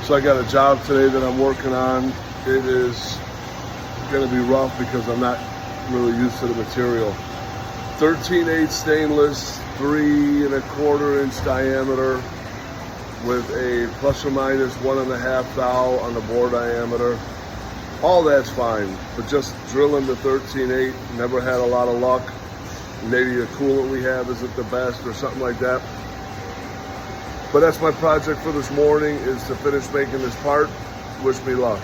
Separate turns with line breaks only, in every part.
So I got a job today that I'm working on. It is going to be rough because I'm not really used to the material. 13/8 stainless, 3 1/4 inch diameter with a plus or minus 1.5 thou on the bore diameter. All that's fine, but just drilling the 13/8, never had a lot of luck. Maybe the coolant we have isn't the best or something like that. But that's my project for this morning, is to finish making this part. Wish me luck.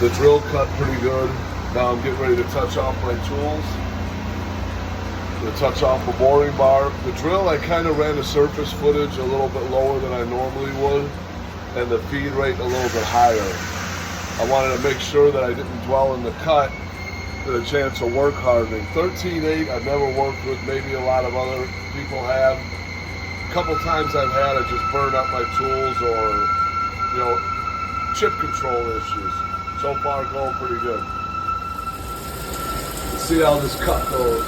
The drill cut pretty good. Now I'm getting ready to touch off my tools. To touch off a boring bar. The drill, I kind of ran the surface footage a little bit lower than I normally would, and the feed rate a little bit higher. I wanted to make sure that I didn't dwell in the cut, get a chance of work hardening. 13/8 I've never worked with, maybe a lot of other people have. A couple times I've had to just burn up my tools or, chip control issues. So far going pretty good. Let's see how this cut goes.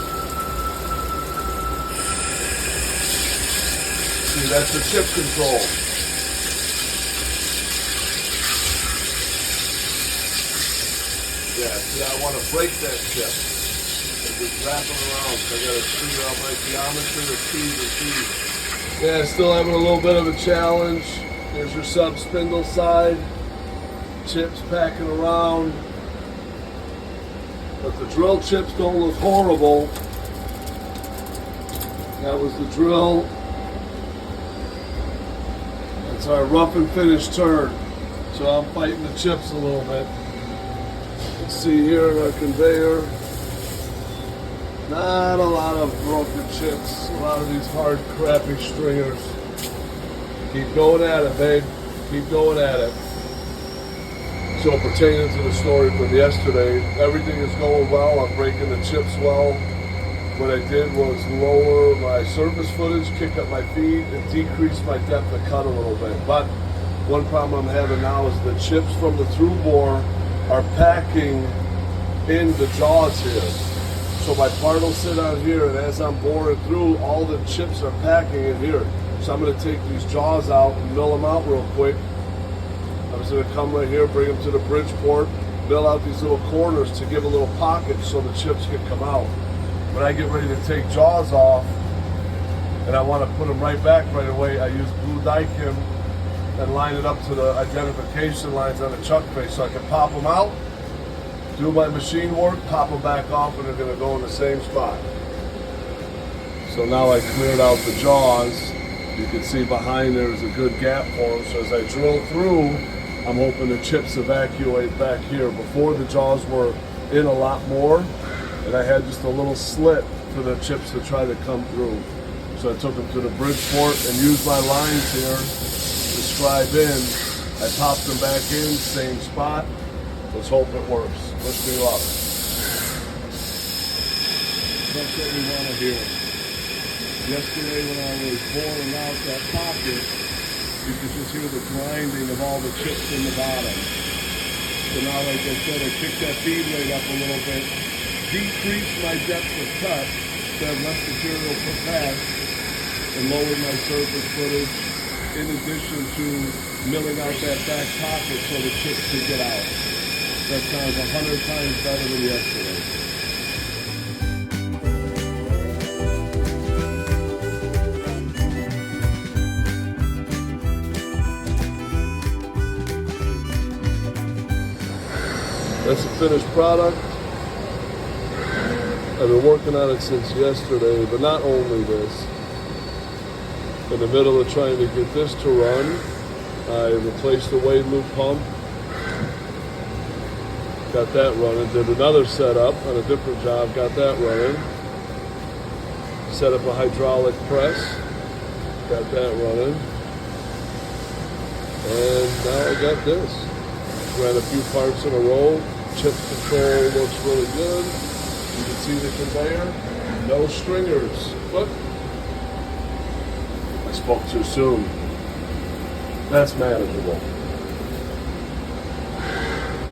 See, that's the chip control. Yeah, see, I want to break that chip. And just wrap it around. So I got to figure out my geometry of feed and feed. Yeah, still having a little bit of a challenge. There's your sub spindle side. Chips packing around. But the drill chips don't look horrible. That was the drill. That's our rough and finish turn. So I'm fighting the chips a little bit. Let's see here in our conveyor. Not a lot of broken chips. A lot of these hard, crappy stringers. Keep going at it, babe. Keep going at it. So pertaining to the story from yesterday, everything is going well. I'm breaking the chips well. What I did was lower my surface footage, kick up my feed, and decrease my depth of cut a little bit. But one problem I'm having now is the chips from the through bore are packing in the jaws here. So my part will sit on here, and as I'm boring through, all the chips are packing in here. So I'm going to take these jaws out and mill them out real quick. I was going to come right here, bring them to the Bridgeport, mill out these little corners to give a little pocket so the chips can come out. When I get ready to take jaws off, and I want to put them right back right away, I use blue Dicam and line it up to the identification lines on the chuck face so I can pop them out, do my machine work, pop them back off, and they're going to go in the same spot. So now I cleared out the jaws. You can see behind there is a good gap for them. So as I drill through, I'm hoping the chips evacuate back here. Before, the jaws were in a lot more, and I had just a little slit for the chips to try to come through. So I took them to the Bridgeport and used my lines here to scribe in. I popped them back in, same spot. Let's hope it works. Wish me luck. That's what we want to hear. Yesterday when I was boring out that pocket, you could just hear the grinding of all the chips in the bottom. So now, like I said, I kicked that feed rate up a little bit, decreased my depth of cut to have less material per pass, and lowered my surface footage, in addition to milling out that back pocket so the chips could get out. That sounds 100 times better than yesterday. That's a finished product. I've been working on it since yesterday, but not only this. In the middle of trying to get this to run, I replaced the wave loop pump. Got that running. Did another setup on a different job, got that running. Set up a hydraulic press, got that running. And now I got this. Ran a few parts in a row. Chip control looks really good. You can see the conveyor. No stringers. But I spoke too soon. That's manageable.